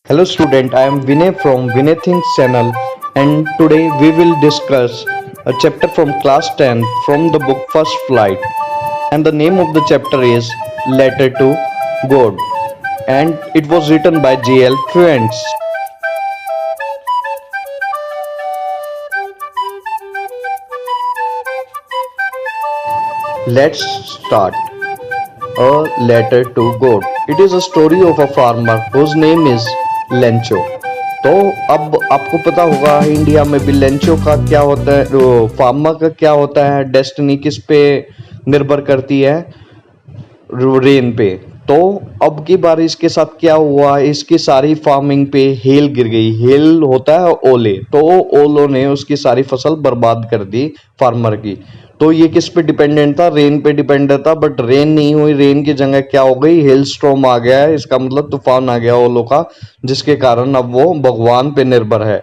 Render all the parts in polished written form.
Hello student, I am Vinay from Vinay Thinks channel and today we will discuss a chapter from class 10 from the book First Flight, and the name of the chapter is Letter to God, and it was written by J.L. Friends. Let's start. A Letter to God. It is a story of a farmer whose name is Lencho. तो अब आपको पता होगा India में भी Lencho का क्या होता है, फार्मर का क्या होता है, डेस्टिनी किस पे निर्भर करती है, रेन पे। तो अब की बार इसके साथ क्या हुआ, इसकी सारी फार्मिंग पे हेल गिर गई। हेल होता है ओले, तो ओलों ने उसकी सारी फसल बर्बाद कर दी फार्मर की। तो ये किस पे डिपेंडेंट था, रेन पे डिपेंडेंट था, बट रेन नहीं हुई। रेन की जगह क्या हो गई, हेल स्टॉर्म आ गया है, इसका मतलब तूफान आ गया ओलों का, जिसके कारण अब वो भगवान पे निर्भर है।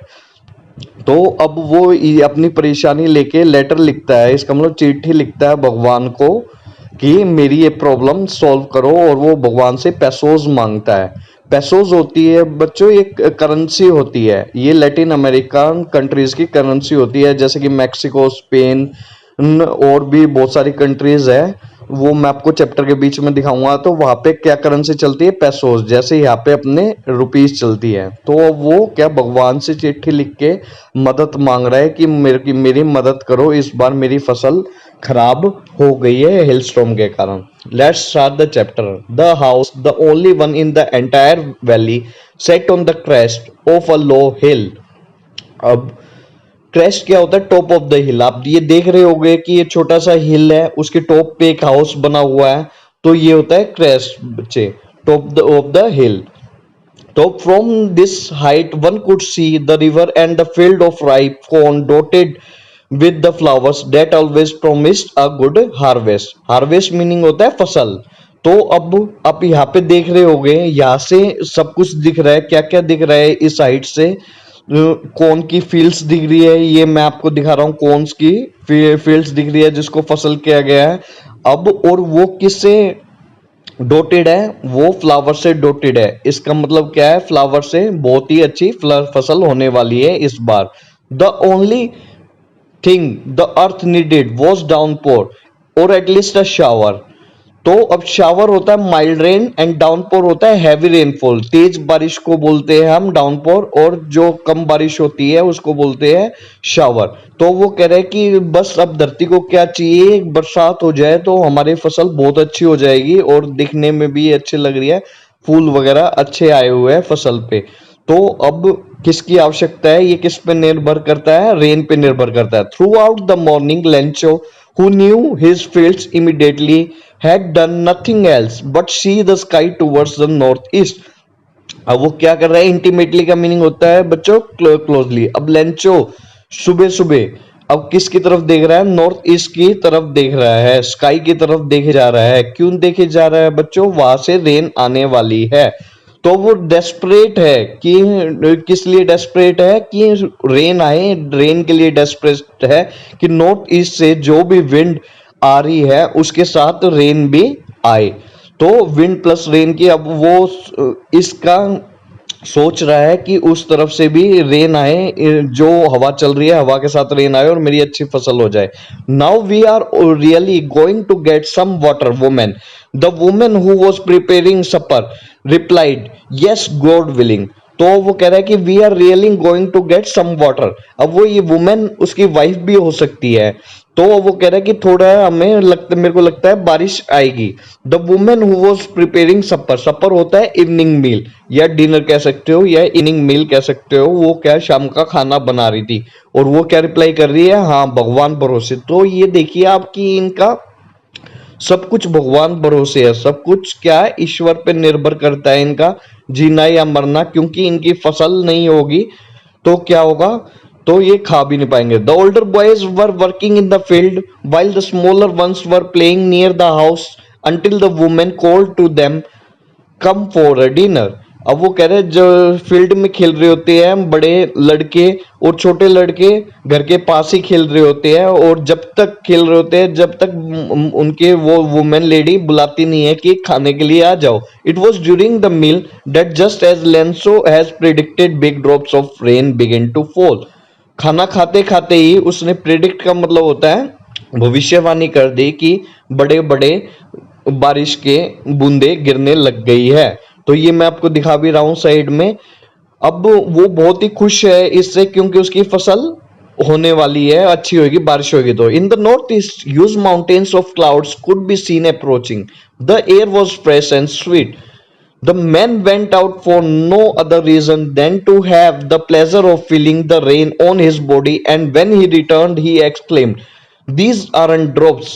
तो अब वो अपनी परेशानी लेके लेटर लिखता है, इसका मतलब चिट्ठी लिखता है भगवान को कि मेरी ये प्रॉब्लम सॉल्व करो, और वो भगवान से पैसोज मांगता है। पैसोज होती है बच्चों, एक करेंसी होती है, ये लैटिन अमेरिकन कंट्रीज की करेंसी होती है, जैसे कि मैक्सिको, स्पेन और भी बहुत सारी कंट्रीज है। वो मैं आपको चैप्टर के बीच में दिखाऊंगा। तो वहां पे क्या करेंसी चलती है, पैसोज, जैसे यहाँ पे अपने रुपीज चलती है। तो वो क्या भगवान से चिट्ठी लिख के मदद मांग रहा है कि मेरी मदद करो, इस बार मेरी फसल खराब हो गई है हेलस्टॉर्म के कारण। Let's start the chapter. The house, the only one in the entire valley, sat on the crest of a low hill. अब क्रेस्ट क्या होता है, टॉप ऑफ द हिल। आप ये देख रहे होंगे कि ये छोटा सा हिल है, उसके टॉप पे एक हाउस बना हुआ है, तो ये होता है क्रेस्ट बच्चे, टॉप ऑफ द हिल। तो from this height one could see the river and the field of ripe corn dotted with the flowers that always promised a good harvest. Harvest meaning होता है फसल। तो अब आप यहाँ पे देख रहे होंगे, यहाँ से सब कुछ दिख रहा है। क्या क्या दिख रहा है इस हाइट से, कौन की फील्ड्स दिख रही है, ये मैं आपको दिखा रहा हूँ, कौन की फील्ड्स दिख रही है जिसको फसल किया गया है। अब और वो किससे डॉटेड है, वो फ्लावर से डॉटेड है। इसका मतलब क्या है, फ्लावर से बहुत ही अच्छी फसल होने वाली है इस बार। The only thing the earth needed was downpour और एटलीस्ट अ शावर। तो अब शावर होता है माइल्ड रेन एंड डाउनपोर होता है हैवी रेनफॉल। तेज बारिश को बोलते हैं हम डाउनपोर, और जो कम बारिश होती है उसको बोलते हैं शावर। तो वो कह रहे हैं कि बस अब धरती को क्या चाहिए, बरसात हो जाए तो हमारी फसल बहुत अच्छी हो जाएगी, और दिखने में भी अच्छी लग रही है, फूल वगैरह अच्छे आए हुए हैं फसल पे। तो अब किसकी आवश्यकता है, ये किस पे निर्भर करता है, रेन पे निर्भर करता है। Through out the morning Lencho, who knew his fields immediately, had done nothing else but see the sky towards the northeast। अब वो क्या कर रहा है, इंटीमेटली का मीनिंग होता है बच्चों क्लोजली। अब लेंचो सुबह सुबह अब किसकी तरफ देख रहा है, नॉर्थ ईस्ट की तरफ देख रहा है, स्काई की तरफ देखे जा रहा है। क्यों देखे जा रहा है बच्चों, वहां से रेन आने वाली है। तो वो डेस्परेट है कि किस लिए डेस्परेट है, कि रेन आए, रेन के लिए डेस्परेट है कि नॉर्थ ईस्ट से जो भी विंड आ रही है उसके साथ रेन भी आए। तो विंड प्लस रेन की अब वो इसका सोच रहा है कि उस तरफ से भी रेन आए, जो हवा चल रही है हवा के साथ रेन आए और मेरी अच्छी फसल हो जाए। Now we are really going to get some water women. The women who was preparing supper replied yes God willing. तो वो कह रहा है कि we are really going to get some water. अब वो ये वुमेन उसकी वाइफ भी हो सकती है। तो वो कह रहा है कि थोड़ा हमें लगता, मेरे को लगता है बारिश आएगी। The women who was preparing supper, supper होता है इवनिंग मील या डिनर कह सकते हो या इवनिंग मील कह सकते हो। वो क्या शाम का खाना बना रही थी, और वो क्या रिप्लाई कर रही है, हाँ भगवान भरोसे। तो ये देखिए आपकी इनका सब कुछ भगवान भरोसे है, सब कुछ क्या है, ईश्वर पे निर्भर करता है इनका जीना या मरना। क्योंकि इनकी फसल नहीं होगी तो क्या होगा, तो ये खा भी नहीं पाएंगे। The older boys were working in the field while the smaller ones were playing near the house until the women called to them come for a dinner. अब वो कह रहे हैं जो फील्ड में खेल रहे होते हैं बड़े लड़के और छोटे लड़के घर के पास ही खेल रहे होते हैं, और जब तक खेल रहे होते हैं जब तक उनके वो वुमेन लेडी बुलाती नहीं है कि खाने के लिए आ जाओ. It was during the meal that just as Lencho has predicted big drops of rain begin to fall. खाना खाते खाते ही उसने प्रिडिक्ट का मतलब होता है भविष्यवाणी कर दी कि बड़े बड़े बारिश के बूंदे गिरने लग गई है. तो ये मैं आपको दिखा भी रहा हूं साइड में. अब वो बहुत ही खुश है इससे क्योंकि उसकी फसल होने वाली है, अच्छी होगी, बारिश होगी. तो in the north east huge mountains of clouds could be seen approaching. The air was fresh and sweet. The man went out for no other reason than to have the pleasure of feeling the rain on his body, and when he returned, he exclaimed, "These aren't drops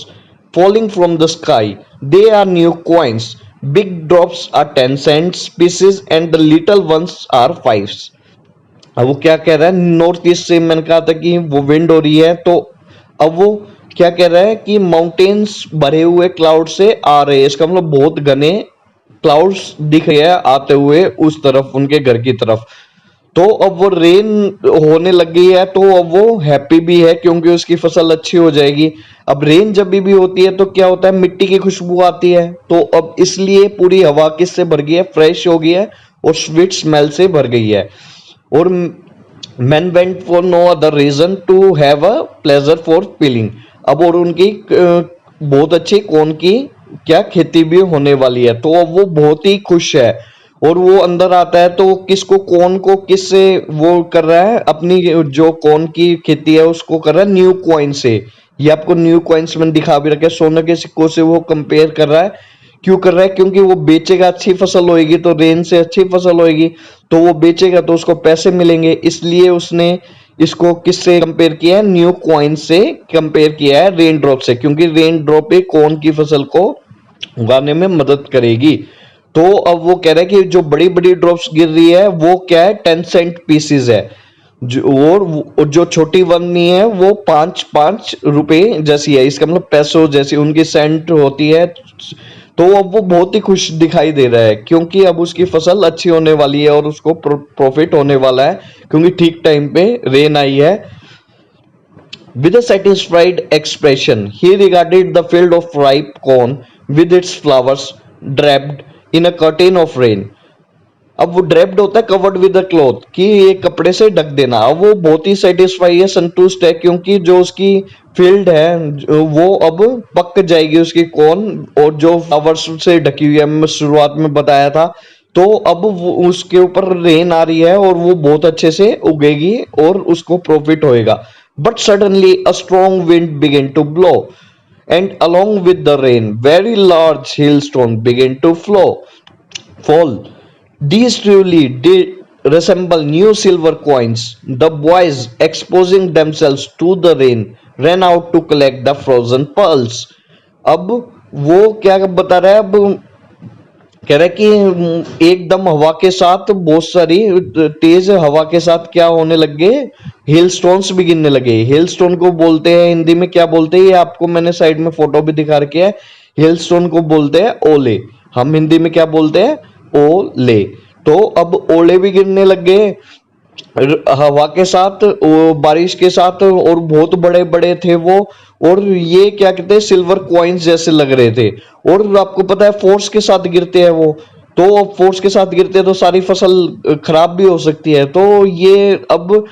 falling from the sky, they are new coins. Big drops are 10 cents pieces, and the little ones are fives." अब वो क्या कह रहा है, north east से मैंने कहा था कि वो विंड हो रही है, तो अब वो क्या कह रहा है कि माउंटेन्स भरे हुए क्लाउड से आ रहे हैं. इसका मतलब बहुत घने क्लाउड्स दिख रहे हैं आते हुए उस तरफ, उनके घर की तरफ. तो अब वो रेन होने लग गई है, तो अब वो हैप्पी भी है क्योंकि उसकी फसल अच्छी हो जाएगी. अब रेन जब भी होती है तो क्या होता है, मिट्टी की खुशबू आती है. तो अब इसलिए पूरी हवा किससे भर गई है, फ्रेश हो गई है और स्वीट स्मेल से भर गई है. और men went for no other reason to have a pleasure for peeling. अब और उनकी बहुत अच्छी कौन की क्या खेती भी होने वाली है, तो अब वो बहुत ही खुश है. और वो अंदर आता है तो किसको कौन को किससे वो कर रहा है, अपनी जो कौन की खेती है उसको कर रहा है न्यू कॉइन से. ये आपको न्यू कॉइन्स में दिखा भी रखे, सोने के सिक्कों से वो कंपेयर कर रहा है. क्यों कर रहा है, क्योंकि वो बेचेगा, अच्छी फसल होएगी तो रेन से अच्छी फसल होएगी, तो वो बेचेगा तो उसको पैसे मिलेंगे, इसलिए उसने इसको किससे कंपेयर किया है, न्यू कॉइन से कंपेयर किया है रेन ड्रॉप से, क्योंकि रेन ड्रॉप एक कौन की फसल को उगाने में मदद करेगी. तो अब वो कह रहा है कि जो बड़ी बड़ी ड्रॉप्स गिर रही है वो क्या है, 10 सेंट पीसेज है, और जो छोटी बनी है वो 5-5 रुपए जैसी है. इसका मतलब पैसों जैसी उनकी सेंट होती है. तो अब वो बहुत ही खुश दिखाई दे रहा है क्योंकि अब उसकी फसल अच्छी होने वाली है और उसको प्रॉफिट होने वाला है क्योंकि ठीक टाइम पे रेन आई है. With a satisfied expression, he regarded the field of ripe corn with its flowers draped in a curtain of rain. अब वो ड्रेप्ड होता है कवर्ड विद द क्लॉथ, कि ये कपड़े से ढक देना. अब वो बहुत ही सेटिस्फाई है, संतुष्ट है, क्योंकि जो उसकी फील्ड है वो अब पक जाएगी उसकी कॉर्न, और जो फ्लावर्स से ढकी हुई है, मैं शुरुआत में बताया था. तो अब वो उसके ऊपर रेन आ रही है और वो बहुत अच्छे से उगेगी और उसको प्रॉफिट होएगा. But suddenly a strong wind begin to blow, and along with the rain, very large hailstones began to fall. These truly did resemble new silver coins. The boys, exposing themselves to the rain, ran out to collect the frozen pearls. अब वो क्या बता रहा है, अब कह रहा है कि एकदम हवा के साथ बहुत सारी तेज हवा के साथ क्या होने लग गए, हेल स्टोन्स भी गिरने लगे. हेल स्टोन को बोलते हैं हिंदी में क्या बोलते हैं, ये आपको मैंने साइड में फोटो भी दिखा रखी है. हेल स्टोन को बोलते हैं ओले, हम हिंदी में क्या बोलते हैं, ओले. तो अब ओले भी गिरने लग गए हवा के साथ, बारिश के साथ, और बहुत बड़े बड़े थे वो. और ये क्या कहते हैं, सिल्वर कॉइन्स जैसे लग रहे थे. और आपको पता है फोर्स के साथ गिरते हैं वो, तो फोर्स के साथ गिरते हैं तो सारी फसल खराब भी हो सकती है. तो ये अब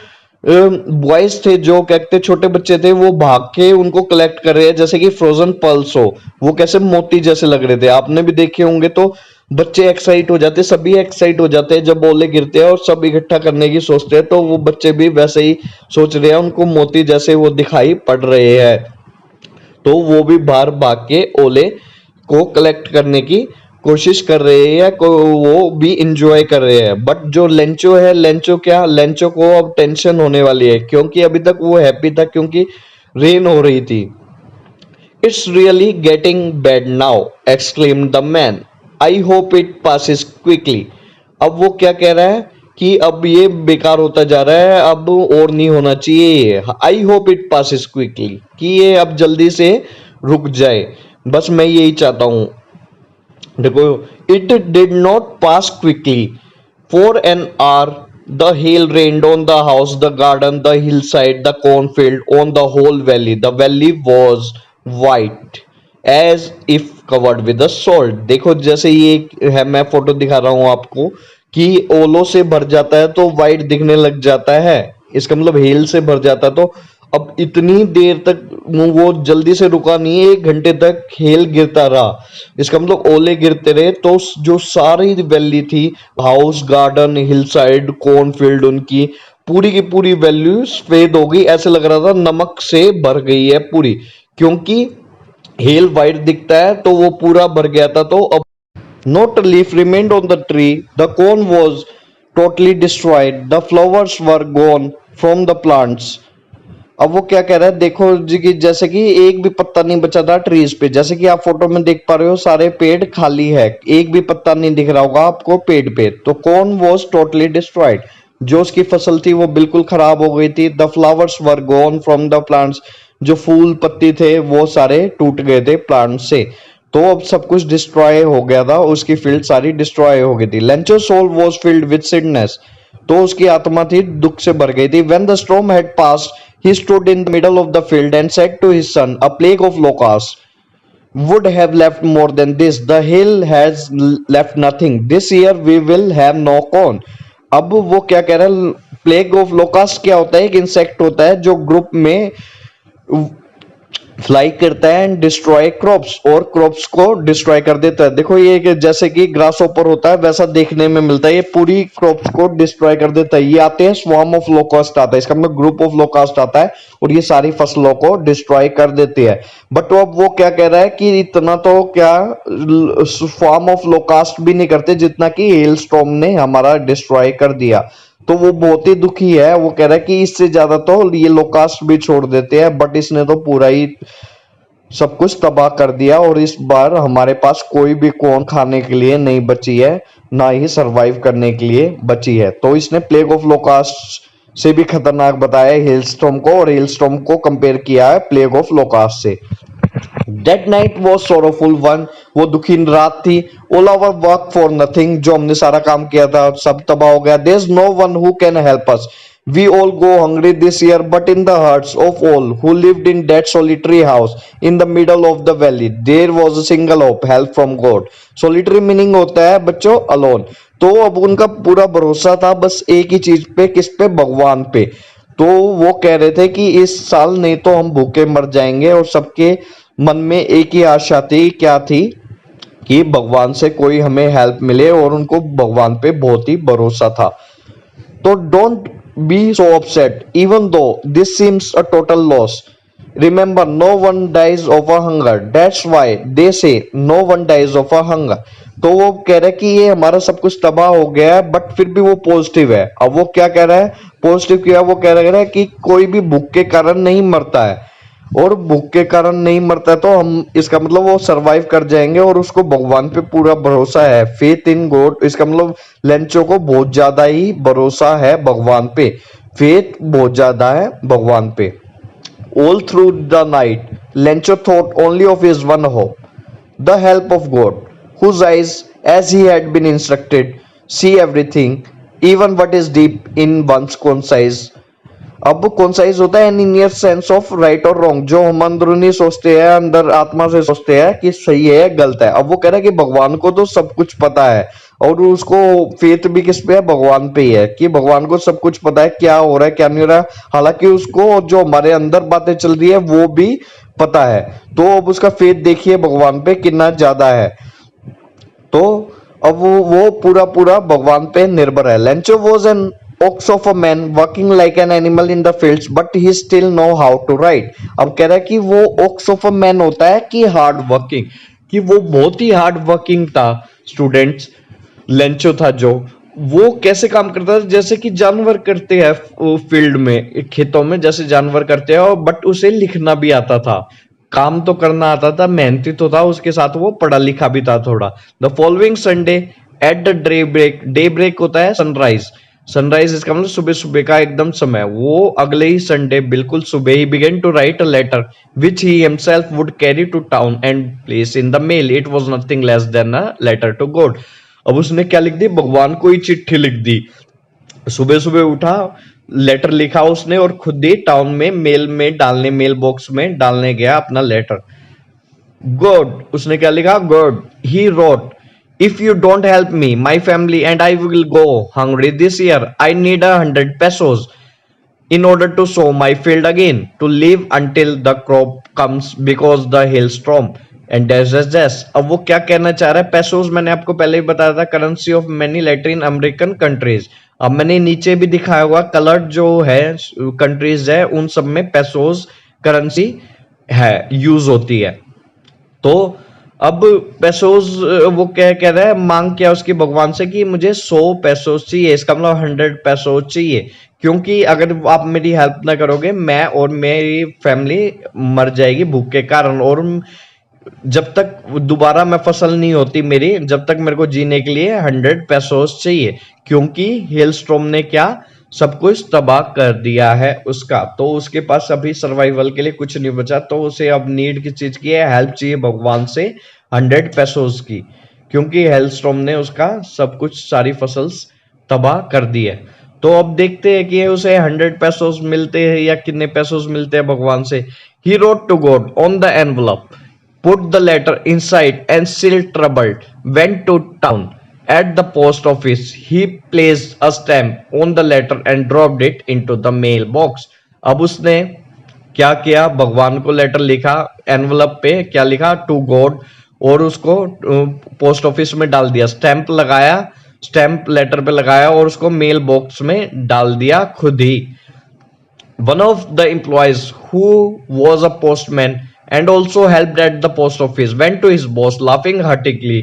बॉयज थे जो कहते छोटे बच्चे थे, वो भाग के उनको कलेक्ट कर रहे हैं जैसे कि फ्रोजन पर्ल्स हो. वो कैसे मोती जैसे लग रहे थे, आपने भी देखे होंगे. तो बच्चे एक्साइट हो जाते, सभी एक्साइट हो जाते हैं जब ओले गिरते हैं और सब इकट्ठा करने की सोचते हैं. तो वो बच्चे भी वैसे ही सोच रहे हैं, उनको मोती जैसे वो दिखाई पड़ रहे हैं, तो वो भी बाहर भाग के ओले को कलेक्ट करने की कोशिश कर रहे हैं, वो भी इंजॉय कर रहे हैं. बट जो लेंचो है, लेंचो को अब टेंशन होने वाली है क्योंकि अभी तक वो हैप्पी था क्योंकि रेन हो रही थी. It's really getting bad now, exclaimed the man. I hope it passes quickly. अब वो क्या कह रहा है कि अब ये बेकार होता जा रहा है, अब और नहीं होना चाहिए. I hope it passes quickly, कि ये अब जल्दी से रुक जाए, बस मैं यही चाहता हूं. देखो, it did not pass quickly. For an hour, the hail rained on the house, the garden, the hillside, the cornfield, on the whole valley. The valley was white as if covered with a salt. देखो जैसे ये है, मैं photo दिखा रहा हूं आपको कि ओलों से भर जाता है तो वाइट दिखने लग जाता है, इसका मतलब हेल से भर जाता है। तो अब इतनी देर तक वो जल्दी से रुका नहीं, 1 घंटे तक हेल गिरता रहा, इसका मतलब ओले गिरते रहे। तो जो सारी वैली थी, house, garden, hill side, cornfield, उनकी पूरी की पूरी वैल्यू सफेद हो गई, ऐसे लग रहा था नमक से भर गई है पूरी, क्योंकि हेल वाइट दिखता है तो वो पूरा भर गया था। तो अब not a leaf remained on the tree, the corn was totally destroyed, the flowers were gone from the plants। अब वो क्या कह रहा है, देखो जी कि जैसे कि एक भी पत्ता नहीं बचा था ट्रीज पे, जैसे कि आप फोटो में देख पा रहे हो सारे पेड़ खाली है, एक भी पत्ता नहीं दिख रहा होगा आपको पेड़ पे। तो कॉर्न वॉज टोटली डिस्ट्रॉयड, जो उसकी फसल थी वो बिल्कुल खराब हो गई थी। The flowers were gone from the plants, जो फूल पत्ती थे वो सारे टूट गए थे प्लांट से। तो अब सब कुछ डिस्ट्रॉय हो गया था, उसकी फील्ड सारी डिस्ट्रॉय हो गई थी। Lencho soul was filled with sadness, तो उसकी आत्मा थी दुख से भर गई थी। When the storm had passed he stood in the middle of the field and said to his son, a plague of locusts would have left more than this, the hill has left nothing, this year we will have no corn। अब वो क्या कह रहा है, plague of लोकास्ट क्या होता है, एक इंसेक्ट होता है जो ग्रुप में फ्लाई करता है एंड डिस्ट्रॉय क्रॉप्स, और क्रॉप्स को डिस्ट्रॉय कर देता है। देखो ये जैसे कि ग्रास ऊपर होता है वैसा देखने में मिलता है, ये पूरी क्रॉप्स को डिस्ट्रॉय कर देता है। ये आते हैं स्वार्म ऑफ लोकस्ट आता है, इसका मतलब ग्रुप ऑफ लोकस्ट आता है और ये सारी फसलों को डिस्ट्रॉय कर देती है। बट अब वो क्या कह रहा है कि इतना तो क्या स्वार्म ऑफ लोकस्ट भी नहीं करते जितना कि हेल स्टॉर्म ने हमारा डिस्ट्रॉय कर दिया। तो वो बहुत ही दुखी है, वो कह रहा है कि इससे ज्यादा तो ये लोकास्ट भी छोड़ देते हैं, बट इसने तो पूरा ही सब कुछ तबाह कर दिया और इस बार हमारे पास कोई भी कॉर्न खाने के लिए नहीं बची है, ना ही सरवाइव करने के लिए बची है। तो इसने प्लेग ऑफ लोकास्ट से भी खतरनाक बताया हेलस्टॉर्म को, और हेलस्टॉर्म को कंपेयर किया है प्लेग ऑफ लोकास्ट से। That night was sorrowful one, वो दुखी रात थी। All our work for nothing, जो हमने सारा काम किया था सब तबाह हो गया। There's no one who can help us, we all go hungry this year, but in the hearts of all who lived in that solitary house in the middle of the valley there was a single hope, help from God। Solitary meaning होता है बच्चों alone। तो अब उनका पूरा भरोसा था बस एक ही चीज पे, किस पे, भगवान पे। तो वो कह रहे थे कि इस साल नहीं तो हम भूखे मर जाएंगे, और सबके मन में एक ही आशा थी, क्या थी, कि भगवान से कोई हमें हेल्प मिले, और उनको भगवान पे बहुत ही भरोसा था। तो don't be so upset even though this seems a total loss, remember no one dies of a hunger, that's why they say no one dies of a hunger. तो वो कह रहा है कि ये हमारा सब कुछ तबाह हो गया है बट फिर भी वो पॉजिटिव है। अब वो क्या कह रहा है, पॉजिटिव क्या, वो कह रहा है कि कोई भी भूख के कारण नहीं मरता है, और भूख के कारण नहीं मरता तो हम, इसका मतलब वो सरवाइव कर जाएंगे, और उसको भगवान पे पूरा भरोसा है, फेथ इन गॉड। इसका मतलब लेंचो को बहुत ज्यादा ही भरोसा है भगवान पे, फेथ बहुत ज्यादा है भगवान पे। All through the night, Lencho thought only of his one hope, the help of God, whose eyes, as he had been instructed, see everything, even what is deep in one's conscience। अब concise होता है in sense of right और wrong, जो हम अंदरूनी सोचते हैं, अंदर आत्मा से सोचते हैं कि सही है गलत है। अब वो कह रहा है कि भगवान को तो सब कुछ पता है, और उसको फेथ भी किस पे है, भगवान पे ही है, कि भगवान को सब कुछ पता है क्या हो रहा है क्या नहीं हो रहा है। हालांकि उसको जो हमारे अंदर बातें चल रही है वो भी पता है। तो अब उसका फेथ देखिए भगवान पे कितना ज्यादा है। तो अब वो पूरा पूरा भगवान पे निर्भर है। Lencho was an ox of a man working like an animal in the fields but he still know how to ride। अब कह रहा है कि वो ox of a man होता है कि हार्ड वर्किंग, कि वो बहुत ही हार्ड वर्किंग था। स्टूडेंट्स, लेंचो था जो, वो कैसे काम करता था, जैसे कि जानवर करते हैं फील्ड में, खेतों में जैसे जानवर करते हैं, और बट उसे लिखना भी आता था, काम तो करना आता था, मेहनती तो था, उसके साथ वो पढ़ा लिखा भी था थोड़ा। The following Sunday at the day break होता है सनराइज, सनराइज इसका मतलब सुबह सुबह का एकदम समय। वो अगले ही संडे बिल्कुल सुबह ही began to write a letter which he himself would carry to town and place in the mail, it was nothing less than a letter to God. अब उसने क्या लिख दी, भगवान को ही चिट्ठी लिख दी। सुबह सुबह उठा, लेटर लिखा उसने और खुद ही टाउन में मेल बॉक्स में डालने गया अपना लेटर। गॉड, उसने क्या लिखा, God he wrote, if you don't help me my family and I will go hungry this year, I need 100 pesos in order to sow my field again to live until the crop comes because the hailstorm and dash. अब वो क्या कहना चाह रहा है, pesos मैंने आपको पहले ही बताया था, currency of many Latin American countries. अब मैंने नीचे भी दिखाया हुआ, कलर्ड जो है कंट्रीज है उन सब में पेसोस करेंसी है, यूज होती है। तो अब पेसोस वो क्या कह रहा है, मांग क्या उसकी भगवान से कि मुझे 100 पेसोस चाहिए, इसका मतलब 100 पेसोस चाहिए, क्योंकि अगर आप मेरी हेल्प ना करोगे मैं और मेरी फैमिली मर जाएगी भूख के कारण, और जब तक दोबारा मैं फसल नहीं होती मेरी, जब तक मेरे को जीने के लिए 100 पेसोस चाहिए, क्योंकि हेलस्टॉर्म ने क्या सब कुछ तबाह कर दिया है उसका। तो उसके पास अभी सर्वाइवल के लिए कुछ नहीं बचा, तो उसे अब नीड किस चीज की है, हेल्प चाहिए भगवान से 100 पेसोस की, क्योंकि हेलस्टॉर्म ने उसका सब कुछ सारी फसल तबाह कर दी है। तो अब देखते हैं कि उसे 100 पेसोस मिलते हैं या कितने पेसोस मिलते हैं भगवान से। He wrote to God on the envelope, put the letter inside and still troubled went to town. At the post office he placed a stamp on the letter and dropped it into the mail box. अब उसने क्या किया, भगवान को letter लिखा, envelope पे क्या लिखा, टू गॉड, और उसको पोस्ट ऑफिस में डाल दिया, स्टैंप लगाया, स्टैंप लेटर पे लगाया और उसको मेल बॉक्स में डाल दिया खुद ही। One of the employees who was a postman and also helped at the post office went to his boss laughing heartily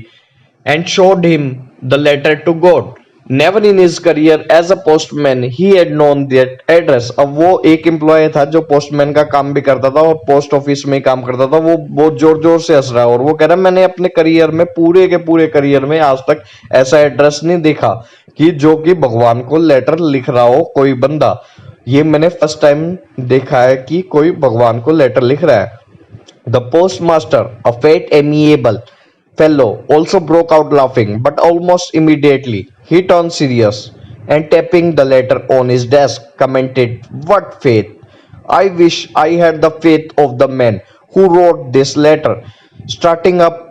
and showed him the letter to God. Never in his career as a postman he had known that address. अब वो एक employ था जो postman का काम भी करता था और पोस्ट ऑफिस में काम करता था, वो बहुत जोर जोर से हंस रहा है और वो कह रहा है मैंने अपने करियर में, पूरे के पूरे करियर में आज तक ऐसा एड्रेस नहीं देखा कि जो कि भगवान को लेटर लिख रहा हो कोई बंदा। ये मैंने फर्स्ट टाइम देखा है कि कोई भगवान को लेटर लिख रहा है। The postmaster, a fat, amiable fellow, also broke out laughing, but almost immediately he turned serious and tapping the letter on his desk, commented, "What faith! I wish I had the faith of the man who wrote this letter, starting up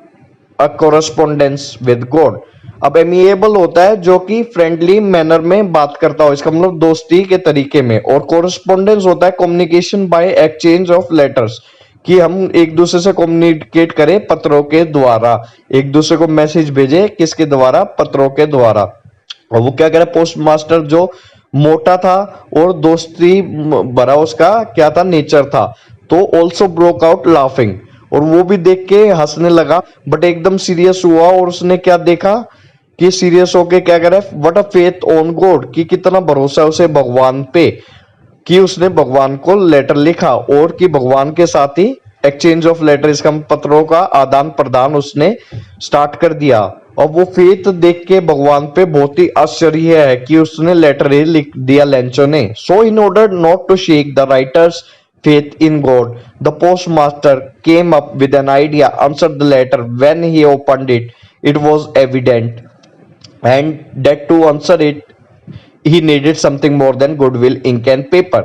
a correspondence with God." अब amiable होता है जो कि friendly manner में बात करता हो, इसका मतलब दोस्ती के तरीके में, और कोरस्पोंडेंस होता है communication by exchange of letters, कि हम एक दूसरे से कम्युनिकेट करें पत्रों के द्वारा, एक दूसरे को मैसेज भेजे किसके द्वारा, पत्रों के द्वारा। और वो क्या कह रहा है, पोस्ट मास्टर जो मोटा था और दोस्ती भरा उसका क्या था, नेचर था, तो ऑल्सो ब्रोक आउट लाफिंग, और वो भी देख के हंसने लगा, बट एकदम सीरियस हुआ और उसने क्या देखा कि सीरियस होके क्या कह रहा है, what a faith on God, कि कितना भरोसा उसे भगवान पे, कि उसने भगवान को लेटर लिखा और कि भगवान के साथ ही एक्सचेंज ऑफ लेटर, इसका पत्रों का आदान प्रदान उसने स्टार्ट कर दिया। और वो फेथ देख के भगवान पे बहुत ही आश्चर्य है कि उसने लेटर ही लिख दिया लेंचो ने। So in order not to shake the writer's faith in God, the postmaster came up with an idea, answered the letter. When he opened it, it was evident, and that to answer it, he needed something more than goodwill, ink and paper.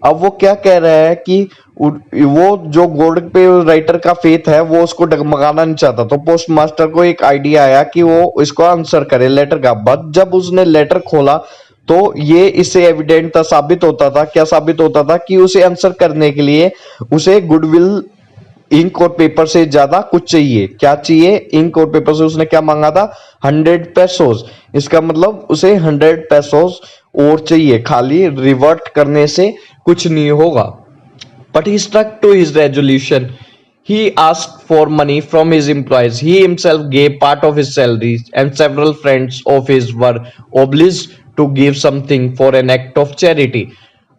अब वो क्या कह रहा है कि वो जो gold पे राइटर का फेथ है वो उसको डगमगाना नहीं चाहता, तो पोस्ट मास्टर को एक आइडिया आया कि वो इसको आंसर करे लेटर का। बट जब उसने लेटर खोला तो ये इससे एविडेंट था, साबित होता था, क्या साबित होता था कि उसे आंसर करने के लिए उसे गुडविल इंक और पेपर से ज्यादा कुछ चाहिए। क्या चाहिए, इंक और पेपर से उसने क्या मांगा था, 100 पेसोस। इसका मतलब उसे 100 पेसोस और चाहिए, खाली रिवर्ट करने से कुछ नहीं होगा। But he stuck to his resolution. He asked for money from his employees. He himself gave part of his salary, and several friends of his were obliged to give something for an act of charity.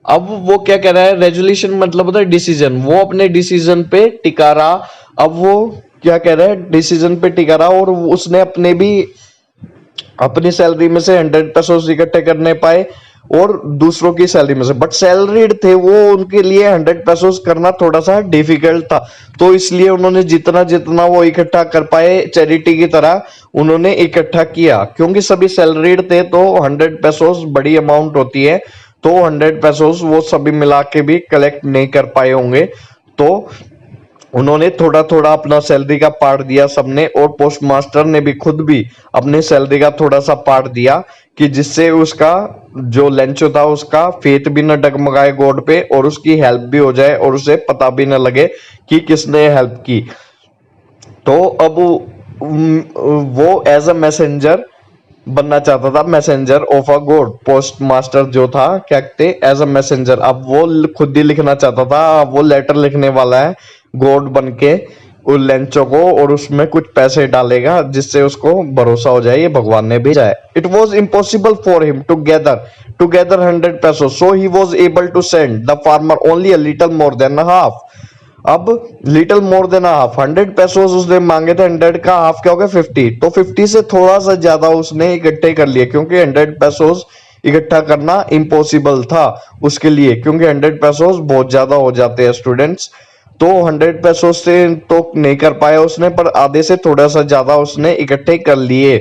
अब वो क्या कह रहा है, resolution मतलब होता है decision, वो अपने डिसीजन पे टिका रहा। अब वो क्या कह रहा है, डिसीजन पे टिका रहा, और उसने अपने भी अपनी सैलरी में से 100 पेसोस इकट्ठे करने पाए और दूसरों की सैलरी में से, बट सैलरीड थे वो, उनके लिए 100 पेसोस करना थोड़ा सा डिफिकल्ट था। तो इसलिए उन्होंने जितना जितना वो इकट्ठा कर पाए चैरिटी की तरह उन्होंने इकट्ठा किया, क्योंकि सभी सैलरीड थे तो 100 पेसोस बड़ी अमाउंट होती है, तो 100 पेसोस वो सभी मिला के भी कलेक्ट नहीं कर पाए होंगे। तो उन्होंने थोड़ा थोड़ा अपना सैलरी का पार्ट दिया सबने, और पोस्ट मास्टर ने भी खुद भी अपने सैलरी का थोड़ा सा पार्ट दिया, कि जिससे उसका जो लेंचो था उसका फेथ भी न डगमगाए गॉड पे, और उसकी हेल्प भी हो जाए और उसे पता भी न लगे कि किसने हेल्प की। तो अब वो एज अ मैसेंजर बनना चाहता था, messenger of a God. Post master जो था क्या कहते, एज अ मैसेंजर, अब वो खुद ही लिखना चाहता था, अब वो लेटर लिखने वाला है गॉड बन के उस लेंचो को, और उसमें कुछ पैसे डालेगा जिससे उसको भरोसा हो जाए ये भगवान ने भेजा है। It was impossible for him to gather 100 peso, so he was able to send the farmer only a little more than half. अब little more than half, 100 pesos उसने मांगे थे, 100 का हाफ क्या हो गया 50, तो 50 से थोड़ा सा ज्यादा उसने इकट्ठे कर लिए, क्योंकि 100 पेसोस इकट्ठा करना इम्पॉसिबल था उसके लिए, क्योंकि 100 पेसोस बहुत ज्यादा हो जाते हैं स्टूडेंट्स। तो 100 पेसोस से तो नहीं कर पाया उसने, पर आधे से थोड़ा सा ज्यादा उसने इकट्ठे कर लिए,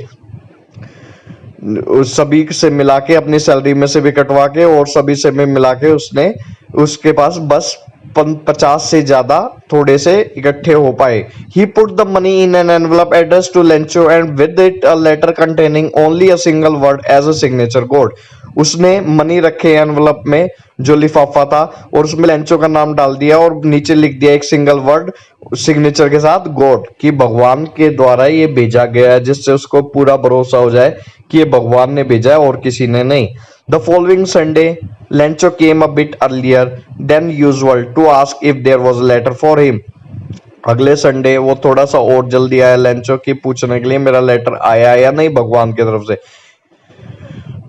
उस सभी से मिला के, अपनी सैलरी में से भी कटवा के और सभी से में मिला के उसने, उसके पास बस 50 से ज्यादा थोड़े से इकट्ठे हो पाए। He put the money in an envelope addressed to Lencho and with it a letter containing only a single word as a signature code. उसने मनी रखे एनवलप में, जो लिफाफा था, और उसमें लेंचो का नाम डाल दिया और नीचे लिख दिया एक सिंगल वर्ड सिग्नेचर के साथ, गॉड, कि भगवान के द्वारा ये भेजा गया है, जिससे उसको पूरा भरोसा हो जाए कि ये भगवान ने भेजा है और किसी ने नहीं। The following Sunday Lencho came a bit earlier than usual to ask if there was a letter for him. अगले संडे वो थोड़ा सा और जल्दी आया लेंचो की पूछने के लिए मेरा लेटर आया या नहीं भगवान की तरफ से।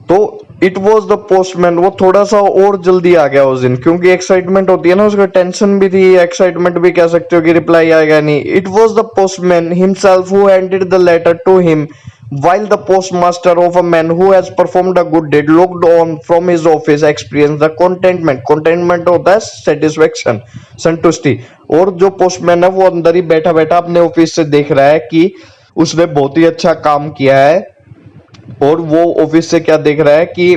तो इट वॉज द पोस्टमैन, वो थोड़ा सा और जल्दी आ गया उस दिन, क्योंकि एक्साइटमेंट होती है ना, उसका टेंशन भी थी, एक्साइटमेंट भी कह सकते हो कि रिप्लाई आएगा नहीं। It was the postman himself who handed the letter to him while the postmaster of a man who has performed a good deed looked on from his office experienced the contentment होता है satisfaction, संतुष्टि। और जो postman है वो अंदर ही बैठा बैठा अपने ऑफिस से देख रहा है कि उसने बहुत ही अच्छा काम किया है, और वो ऑफिस से क्या देख रहा है कि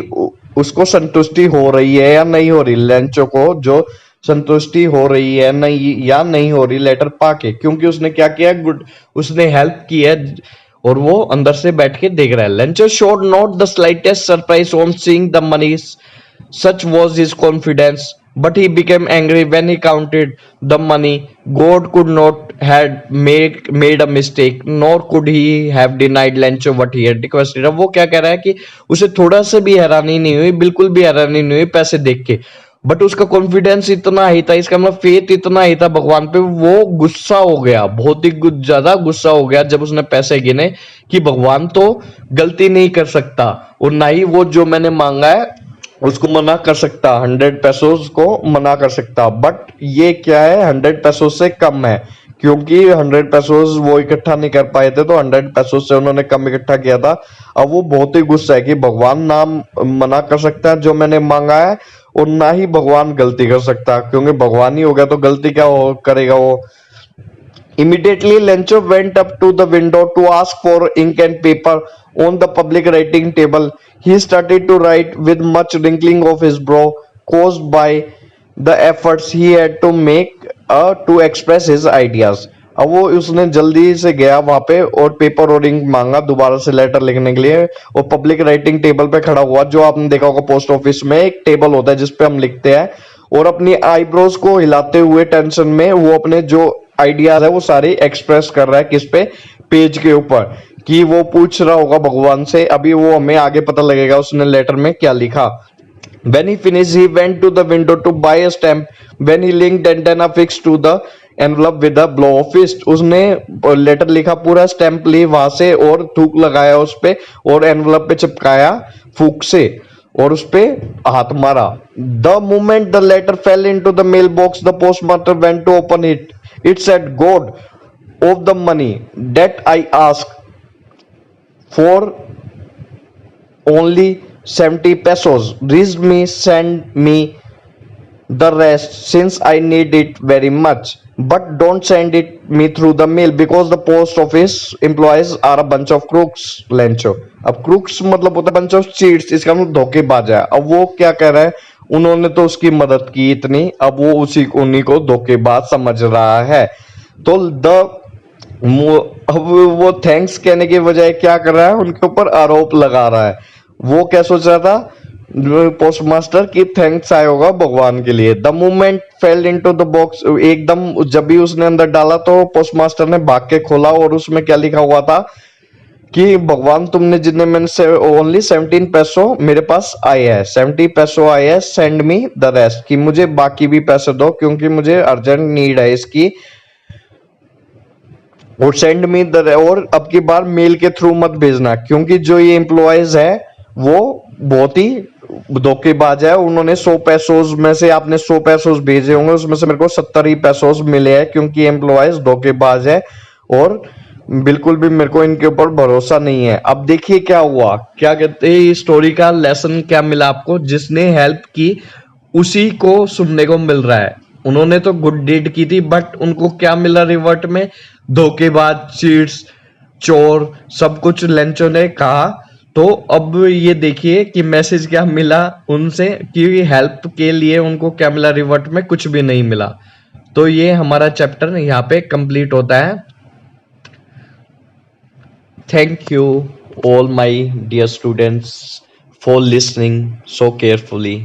उसको संतुष्टि हो रही है या नहीं हो रही, लेंचो को जो संतुष्टि हो रही है नहीं या नहीं हो रही लेटर पाके, क्योंकि उसने क्या किया, गुड, उसने हेल्प की है, और वो अंदर से बैठ के देख रहा है। Lencho showed not the slightest surprise on seeing the money, such was his confidence, but he became angry when he counted the money. God could not had made a mistake, nor could he have denied Lencho what he had requested. अब वो क्या कह रहा है कि उसे थोड़ा से भी हैरानी नहीं हुई, बिल्कुल भी हैरानी नहीं हुई पैसे देख के, बट उसका कॉन्फिडेंस इतना ही था, इसका मतलब फेथ इतना ही था भगवान पे, वो गुस्सा हो गया, बहुत ही ज्यादा गुस्सा हो गया जब उसने पैसे गिने, कि भगवान तो गलती नहीं कर सकता, और ना ही वो जो मैंने मांगा है उसको मना कर सकता, 100 पेसोस को मना कर सकता। बट ये क्या है, 100 पेसोस से कम है, क्योंकि 100 पेसोस वो इकट्ठा नहीं कर पाए थे, तो 100 पेसोस से उन्होंने कम इकट्ठा किया था। अब वो बहुत ही गुस्सा है कि भगवान ना मना कर सकता है जो मैंने मांगा है, और ना ही भगवान गलती कर सकता, क्योंकि भगवान ही हो गया तो गलती क्या करेगा वो। Immediately, Lencho went up to the window to ask for ink and paper on the public writing table. He started to write with much wrinkling of his brow, caused by the efforts he had to make to express his ideas. अब वो उसने जल्दी से गया वहां पे और paper और इंक मांगा दोबारा से लेटर लिखने के लिए, और पब्लिक राइटिंग टेबल पे खड़ा हुआ, जो आपने देखा होगा पोस्ट ऑफिस में एक टेबल होता है जिसपे हम लिखते हैं, और अपनी आईब्रोज को हिलाते हुए टेंशन में वो अपने जो आइडियाज है वो सारे एक्सप्रेस कर रहा है, किस पे, पेज के ऊपर, कि वो पूछ रहा होगा भगवान से। अभी वो हमें आगे पता लगेगा उसने लेटर में क्या लिखा। When he finished, he went to the window to buy a stamp. When he linked antenna fixed to the envelope with a blow of fist. उसने लेटर लिखा, पूरा स्टैंप ली वहां से और थूक लगाया उस पे, और एनवलप पे चिपकाया फूक से, और उस पे हाथ मारा। The moment the letter fell into the mailbox, the postmaster went to open it. It said, God of the money that I asked for only 70 pesos. Reach me, send me the rest since I need it very much. But don't send it me through the mail because the post office employees are a bunch of crooks, Lencho. अब crooks मतलब होता है bunch of cheats, इसका मतलब धोखेबाज है। अब वो क्या कह रहा है, उन्होंने तो उसकी मदद की इतनी, अब वो उन्हीं को धोखेबाज समझ रहा है। तो अब वो थैंक्स कहने के बजाय क्या कर रहा है, उनके ऊपर आरोप लगा रहा है। वो क्या सोच रहा था पोस्ट मास्टर की, थैंक्स आया होगा भगवान के लिए। The moment fail into the box, एकदम जब भी उसने अंदर डाला तो पोस्ट मास्टर ने भाग के खोला और उसमें क्या लिखा हुआ था कि भगवान तुमने जितने मैंने से ओनली 17 पैसों मेरे पास आए हैं, 70 पैसों आए हैं, सेंड मी द रेस्ट, कि मुझे बाकी भी पैसे दो क्योंकि मुझे अर्जेंट नीड है इसकी। और सेंड मी द, और अब की बार मेल के थ्रू मत भेजना क्योंकि जो ये एम्प्लॉयज है वो बहुत ही धोखेबाज है। उन्होंने 100 पैसोज में से आपने 100 पैसोज भेजे होंगे, उसमें से मेरे को 70 ही पैसोज मिले हैं क्योंकि एम्प्लॉयज धोखेबाज है और बिल्कुल भी मेरे को इनके ऊपर भरोसा नहीं है। अब देखिए क्या हुआ, क्या कहते हैं स्टोरी का लेसन क्या मिला आपको, जिसने हेल्प की उसी को सुनने को मिल रहा है। उन्होंने तो गुड डीड की थी बट उनको क्या मिला रिवर्ट में, धोखेबाज, चीट्स, चोर, सब कुछ लेंचो ने कहा। तो अब ये देखिए कि मैसेज क्या मिला उनसे कि हेल्प के लिए उनको क्या मिला, रिवर्ट में कुछ भी नहीं मिला। तो ये हमारा चैप्टर यहाँ पे कंप्लीट होता है। Thank you all my dear students for listening so carefully.